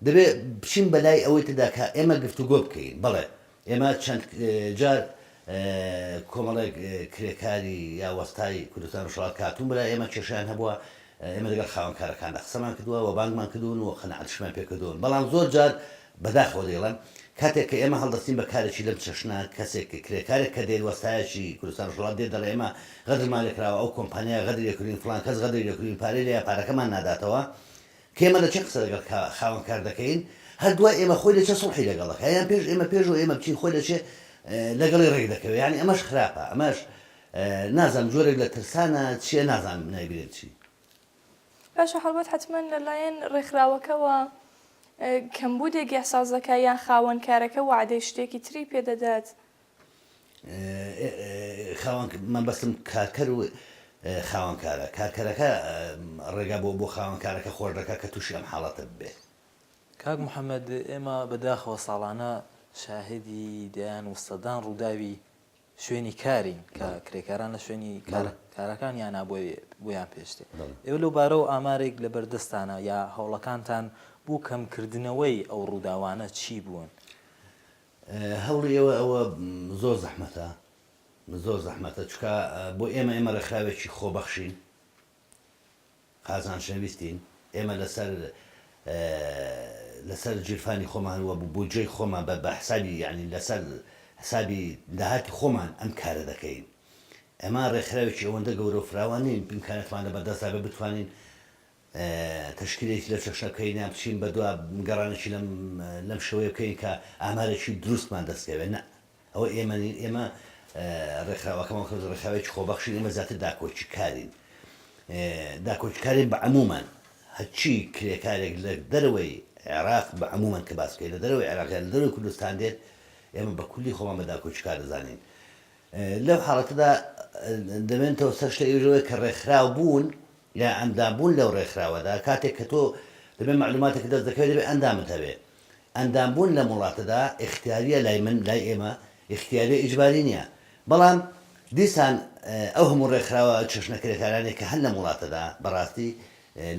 دەبێت بچین بەلای ئەوەی تدا کە ئێمە گفتوگۆ بکەین بڵێ ئێمە چەند جار کۆمەڵێک کرێکاری یا وەستای کوردستان ڕۆژهەڵات کاتوون بەلای ئێمە کێشیان هەبووە ئێمە لەگەڵ خاوەنکارەکاندا قسەمان کردووە و بانگمان کردوون و قەنەعەتشمان پێکردوون بەڵام زۆر جار بەداخەوە دێڵم کاتێک کە ئێمە هەڵدەستین بە کارێکی لەم چەشنە کەسێک کرێکارێک کە دێت وەستایەکی کوردستان ڕۆژهەڵات دێت دەڵێ ئێمە غەدرمان لێکراوە ئەو کۆمپانیا غەدری لێکردین فڵان کەس غەدری لێکردین پارەی لێ پارەکەمان ناداتەوە کێمە لە چه قسە لەگەڵ خاوەنکار دەکەین هەر دوای ئێمە خۆی لە چه سڵحی لەگەڵ دەکەین یان پێش ئێمە پێش و ئێمە بچین خۆی لە چێ لەگەڵی ڕێک دەکەوێت یعنی ئەمەش خراپە ئەمەش نازانم جۆرێک لە ترسانە چیە نازانم نایبێت چی باشە هەڵبەت حتمما لەلایەن ڕێکخراوەکەەوە کەمبودێک یاسازەکە یان خاوەنکارەکە وعدەی شتێکی تری پێدەدات من بەستم کارکەر و خاوەنکارە کارکەرەکە ڕێگا بۆ خاوەنکارەکە خۆش دەکات کە تووشی ئەم حاڵەتە بێت کاک محەممەد ئێمە بەداخەوە ساڵانە شاهدی دەیان وستەدان ڕووداوی شوێنی کارین کە کرێکاران لە شوێنی کارەکان یان بۆیان پێشتێ ئێوە لەو بارەوە ئامارێک لە بەردەستانە یا هەوڵەکانتان بوو کەمکردنەوەی ئەو ڕووداوانە چی بوون هەوڵی ئەوە زۆر زەحمەتە چکە بۆ ئێمە ڕێکخراوێکی خۆبەخشین قازان شەویستین ئێمە لەسەر جیرفانی خۆمان وە بودجەی خۆمان بە حسابی یعنی لەسەر حسابی داهاتی خۆمان ئەم کارە دەکەین ئەمە ڕێکخراوێکی ئەوەندە گەورە و فراوانین ئیمکانەتمان لە بەدەستدا بە بتوانین تشکیلێکی لە چەشەکەی نامچین بە دو گەڕانێکی لەم شەوەیە بکەین کە ئامارێکی دروستمان دەستکەوێت نە ئەوە ئێمە ڕێکخراوەکەمان ڕێکخراوێکی خۆبەخشین ئێمە زیاتر داکۆچکارین بە عمومان هەرچی کرێکارێک لە دەرەوەی عێراق بە عمومان کە باسکەی لە دەرەوەی عێراقیان لە دەرەوەی کوردستان دێت ئێمە بە کولی خۆمان بە داکۆچکار دەزانین لەو حاڵەتەدا دەبێنەوە سەر شتە ئێژەوەی کە ڕێکخراو بوون یا ئەندامبوون لەو ڕێکخراوەدا کاتێک کە تۆ دەبێت معلوماتێک دەست دەکەوێت دەبێت ئەندامت هەبێت ئەندامبوون لە وڵاتەدا اختیاریە لای من لای ئێمە اختیاری ئیجباری نییە بەڵام دیسان ئەو هەموو ڕێکخراوە چەشنە کرێکارانێک کە هەر لە وڵاتەدا بەڕاستی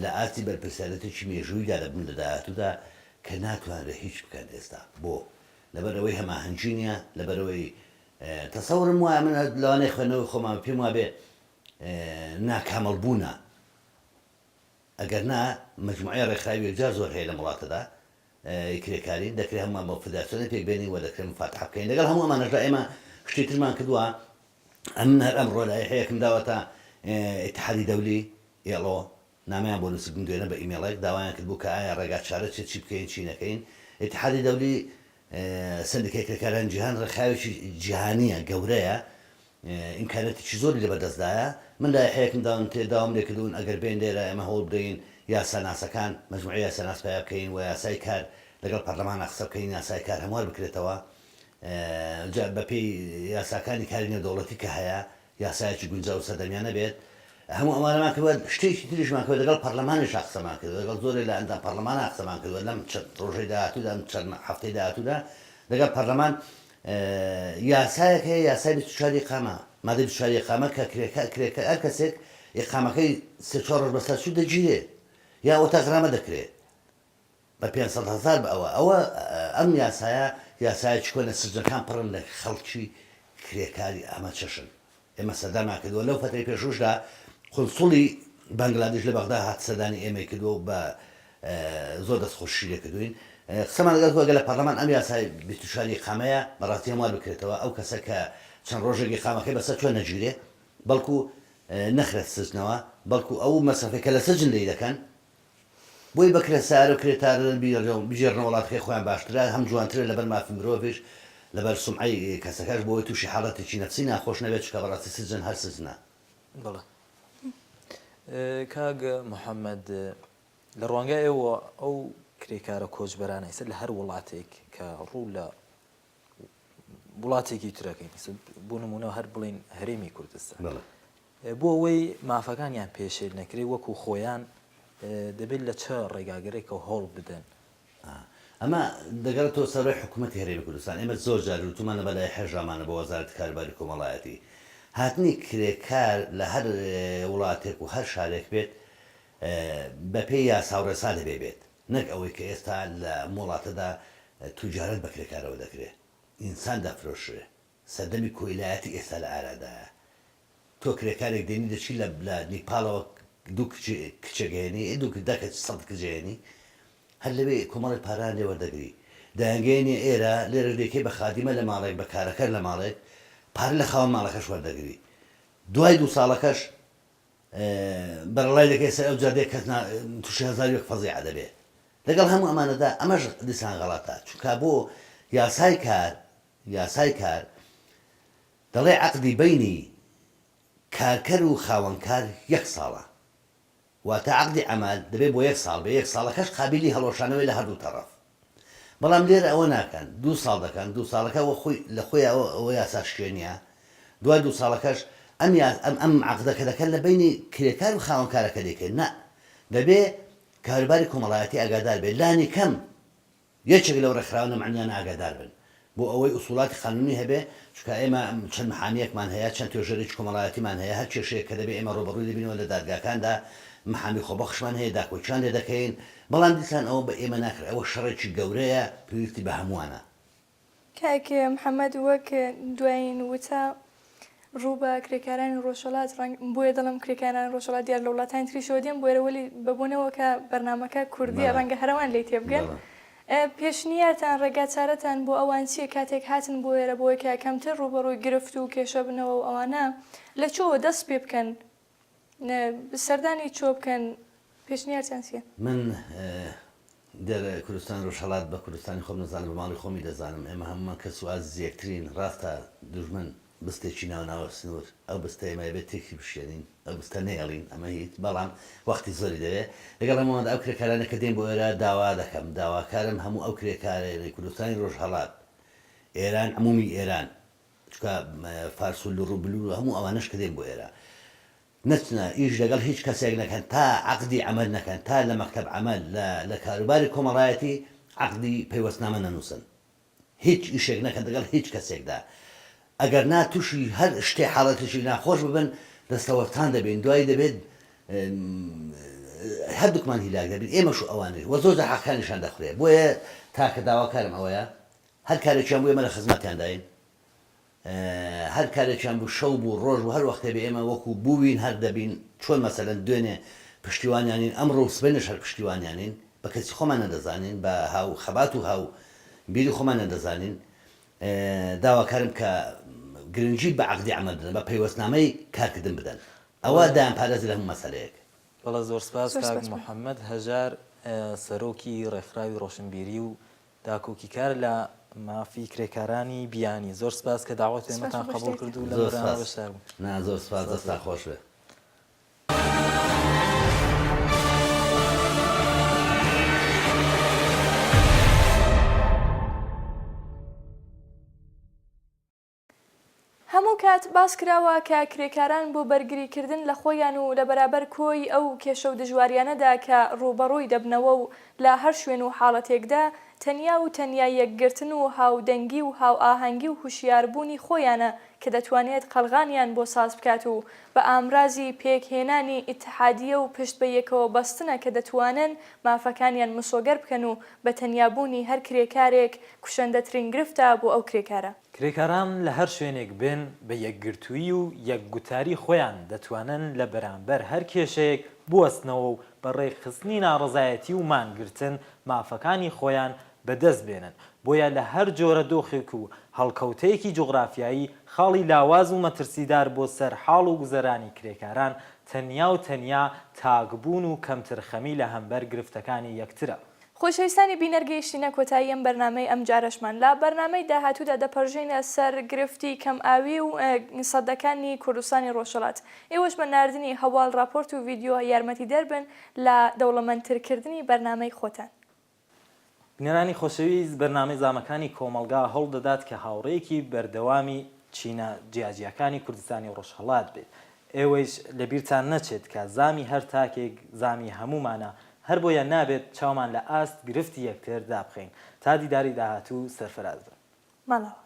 لە ئاستی بەرپرسیارەتێکی مێژوویدا لە بن لە داهاتوودا کە ناتوانرێت هیچ بکەن ئێستا بۆ لەبەرەوەی هەماهەنگی نییە لەبەرەوەی تەسەورم وایە من لەوانەیە خوێنەوەی خۆمان پێم وابێ ناکامەڵ بوونە ئەگەر نا مەجموعەیە ڕێکخراوی جار زۆر هەیە لە وڵاتەدا کرێکاری دەکرێت هەمومان بە فدراسیۆنی پێک بێنین و دەکرێت مفاتحە بکەین لەگەڵ هەموو ئەمانەشدا ئێمە شتی ترمان کردووە ئەم هەر ئەمڕۆ لایحەیەکم داوەتە ئیتحادی دەولی ئێڵۆ نامەیان بۆ نووسکردن دوێنە بە ئیمێڵێک داوایان کردبوو کە ئایا ڕێگا چارە چی بکەین چی نەکەین ئیتحادی دەولی سندیکای کرێکاران جیهان ڕێکخراوێکی جیهانیە گەورەیە ئیمکانەتێکی زۆری لەبەردەستدایە من لایحەیەکم داوام لێ کردوون ئەگەر بێن لێرە ئێمە هەوڵ بدەین یاساناسەکان مەجموعەی یاساناس پیا بکەین و یاسای کار لەگەڵ پەرلەمانە قسە بکەین یاسای کار هەموار بکرێتەوە بەپێی یاساکانی کاری نێودەوڵەتی کە هەیە یاسایەکی گونجاو سەردەمیانە بێت هەموو ئەمانەمان کردووە شتێکی تریشمان کردووە لەگەڵ پەرلەمانیش قسەمان کردووە لەگەڵ زۆرێک لە ئەندام پەرلەمانە قسەمان کردووە لەم ڕۆژەی داهاتوودا چەند هەفتەی داهاتوودا لەگەڵ پەرلەمان یاسایەک هەیە یاسای 24 ئیقامە مادەی 24 ئیقامە کە هەر کەسێک ئیقامەکەی 3-4 ڕۆژ بەسەر چوو دەگیرێت یا ئەوە تاغرامە دەکرێت بە 500,000 بە ئەوە ئەم یاسایەکی کۆنە سرجەکان پڕن لە خەڵکی کرێکاری ئەمە چەشن ئێمە سەردامان کردووە لەو فترەی پێشوشدا قونسوڵی بانگلادێش لە بەغدا هات سەردانی ئێمەی کردووە بە زۆر دەستخۆشی لێ کردوین قسەمان لەگەڵ گەلە پەرلەمان ئەم یاسای 24 ئیقامەیە بەڕاستی هەموار بکرێتەوە ئەو کەسە کە چەند ڕۆژێکی ئیقامەکەی بەسەر چۆن نەگیرێ بەڵکو نەخرێت سجنەوە بەڵکو ئەو مەسەفەکە لە سجن لێی دەکەن بۆی بکرێت سارە و کرێتارن بژێرنە وڵاتەکەی خۆیان باشترە هەم جوانترە لەبەر مافی مرۆڤش لەبەر سومعەی کەسەکەش بۆی تووشی حاڵەتێکی نەفسی ناخۆش نەبێت چکە بەڕاستی سجن هەر سجنە بەڵێ کاک محەممەد لە ڕوانگە ئێوە ئەو کرێکارە کۆچبەرانە ئێستا لە هەر وڵاتێک کە ڕوو لە وڵاتێکی ترەکەین بۆ نمونە هەر بڵین هەرێمی کوردستان بۆ ئەوەی مافەکانیان پێشێل نەکرێ وەکو خۆیان دەبێت لە چه ڕێگاگەرێکەوە هەوڵ بدەن. ئەمە دەگەڕێتەوە سەرۆی حکوومەتی هەرێمی کوردستان. ئێمە زۆر جار وتمانە بەلای هێژامانە بە وەزارەتی کارباری کۆمەڵایەتی هاتنی کرێکار لە هەر وڵاتێک و هەر شارێک بێت بەپێی یاسا و ڕێسا لەبێ بێت، نەک ئەوەی کە ئێستا لە وڵاتەدا توجارەت بە کرێکارەوە دەکرێت، ئینسان دەفرۆشرێ. سەردەمی کۆیلایەتی ئێستا لە ئارادا تۆ کرێکارێک دێنی دەچی لە نیپاڵەوە دوو کچەگەێنی دوو دەکە سەد کجێنی هەر لەوێ کۆمەڵی پاران لێ وەردەگری دەنگێنی ئێرە لێرە دێکەی بە خادیمە لە ماڵێک بە کارەکەر لە ماڵێک پار لە خاوەن ماڵەکەش وەردەگری دوای 2 ساڵەکەش بەرەڵای دەکەی سەر ئەو جادێک کەس تووشی هەزاریەک فەزیع دەبێت. لەگەڵ هەموو ئەمانەدا ئەمەش دیسان غەڵاتە، چونکە بۆ یاسای کار دەڵێ عەقدی بەینی کارکەر و خاوەنکار 1 ساڵە، واتە عەقدی عەمەل دەبێت بۆ 1 ساڵ بێ 1 ساڵەکەش قابلی هەڵۆشانەوەی لە هەردوو تەرەف. بەڵام لێرە ئەوە ناکەن 2 ساڵ دەکەن 2 ساڵەکە لە خۆی ئەوە یاسا شوێنیە، دوای 2 ساڵەکەش ئەم عەقدەکە دەکەن لە بینی کرێکار و خاوەنکارەکە دەکەن. نە دەبێ کاروباری کۆمەڵایەتی ئاگادار بێت، لانی کەم یەکێک لەو ڕێکخراوە معنیان ئاگادار بن بۆ ئەوەی ئوسوڵاتی قانونی هەبێ، چونکە ئێمە چەند محامیەکمان هەیە، چەند توێژەرێکی کۆمەڵایەتیمان هەیە، هەر کێشەیەک کە دەبێت ئێمە ڕۆبەڕووی دەبینەوە لە دادگاکاندا محامی خۆبەخشمان هەیە، داکۆچیان لێ دەکەین، بەڵام دیسان ئەوە بە ئێمە ناکرێت، ئەوە شەڕێکی گەورەیە پێویستی بە هەمووانە. کاکە محەممەد وەک دوایین وتە ڕوو بە کرێکارانی ڕۆژهەڵات بۆیە دەڵم کرێکاران ڕۆژهەڵات دیار لە وڵاتانی تریشەوە دێن بۆیە وەلی ببوونەوە کە بەرنامەکە کوردیە ڕەنگە هەروان لێ تێبگەن. پێشنیارتان ڕێگا چارەتان بۆ ئەوان چیە کاتێک هاتن بۆ ئێرە بۆیە کە کەمتر ڕوبەڕووی گرفت و کێشە بنەوە و ئەوانە لە چۆوە دەست پێ بکەن سەردانی چۆ بکەن پێشنیارتان چیە؟ من دەرە کوردستان ڕۆژهەڵات بە کوردستانی خۆم نەزانم بە ماڵی خۆمی دەزانم، ئێمە هەمومان کە سواز زیەکترین ڕاستە دوژمن بستێکی ناوناوە سنوور ئەو بستە ئێمە بێت تێکی بشێنین ئەو بستە نێڵین ئەمە هیچ، بەڵام وەختی زۆری دەوێت لەگەڵ ئەمەوەدا ئەو کرێکارانە کە دێن بۆ ئێرە داوا دەکەم، داواکارم هەموو ئەو کرێکارە کوردستانی ڕۆژهەڵات ئێران عمومی ئێران چکە فارسول و ڕوبلو هەموو ئەوانش کە دێن بۆ ئێرە نەچنە ئیش لەگەڵ هیچ کەسێک نەکەن تا عەقدی عەمەل نەکەن، تا لە مەکتەب عەمەل لە کاروباری کۆمەڵایەتی عەقدی پەیوەستنامە نەنووسن، هیچ ئیشێک نەکەن لەگەڵ هیچ کەسێکدا، ئەگەر نا تووشی هەر شتێ حاڵەتێکی ناخۆش ببن دەستەوەفتان دەبین، دوای دەبێت هەردووکمان هیلاک دەبین، ئێمەش و ئەوانەی وە زۆر حەقەکانیشان دەخورێت. بۆیە تاکە داواکارم ئەوەیە هەر کارێکیان بوو ئێمە لە خزمەتیان داین، هەر کارێکیان بوو شەو بوو ڕۆژ و هەر وەختێ بێ ئێمە وەکو بووین هەر دەبین، چۆن مەسەلەن دوێنێ پشتیوانیانین ئەمڕۆ سبەینش هەر پشتیوانیانین بە کەسی خۆمان نەدەزانین، بە هاو خەبات و هاو بیری خۆمان نەدەزانین. داواکارم کە گرنگی بە عەقدی عەمەل بدەن، بە پەیوەستنامەی کارکردن بدەن، ئەوە دایان پارێزی لە هەموو مەسەلەیەک. بەڵە زۆر سپاس کاک محەممەد هەژار سەرۆکی ڕێکخراوی ڕۆشنبیری و داکۆکی کار لە مافی کرێکارانی بیانی، زۆر سپاس کە داوەت ئێمەتان قبوڵ کرد و لە بەرنامە بەشدار بوون. زۆر سپاس، دەستان خۆش بێ. هەموو کات باس کراوە کە کرێکاران بۆ بەرگریکردن لە خۆیان و لە بەرابەر کۆی ئەو کێشە و دژواریانەدا کە ڕوبەڕووی دەبنەوە و لە هەر شوێن و حاڵەتێکدا تەنیا و تەنیا یەکگرتن و هاودەنگی و هاو ئاهەنگی و هوشیاربوونی خۆیانە کە دەتوانێت قەلغانیان بۆ ساز بکات و بە ئامرازی پێکهێنانی ئیتحادیە و پشت بە یەکەوە بەستنە کە دەتوانن مافەکانیان مسۆگەر بکەن و بە تەنیابوونی هەر کرێکارێک کوشەندەترین گرفتە بۆ ئەو کرێکارە. کرێکاران لە هەر شوێنێک بن بە یەکگرتووی و یەکگوتاری خۆیان دەتوانن لە بەرامبەر هەر کێشەیەک بوەستنەوە و بە ڕێکخستنی ناڕزایەتی و مانگرتن مافەکانی خۆیان بەدەست بێنن. بۆیە لە هەر جۆرە دۆخێک و هەڵکەوتەیەکی جوغرافیایی خاڵی لاواز و مەترسیدار بۆ سەر حاڵ و گوزەرانی کرێکاران تەنیا و تەنیا تاکبوون و کەمترخەمی لە هەمبەر گرفتەکانی یەکترە. خۆشەویستانی بینەرگەیشتینە کۆتایی ئەم بەرنامەی ئەم جارەشمان لە بەرنامەی داهاتوودا دەپەرژێنە سەر گرفتی کەم ئاوی و سەدەکانی کوردستانی ڕۆژهەڵات. ئێوەش بە ناردنی هەواڵ راپۆرت و ڤیدیۆ یارمەتی دەربن لە دەوڵەمەندترکردنی بەرنامەی خۆتان. بنەرانی خۆشەویست بەرنامەی زامەکانی کۆمەلگا هەوڵ دەدات کە هاوڕێیەکی بەردەوامی چینە جیاجیەکانی کوردستانی ڕۆژهەڵات بێت. ئێوەیش لەبیرتان نەچێت کە زامی هەر تاکێک زامی هەمومانە هەر بۆیە نابێت چاومان لە ئاست گرفتی یەکتر دابخەین تا دیداری داهاتوو سەرفراز بن. ماڵەوە.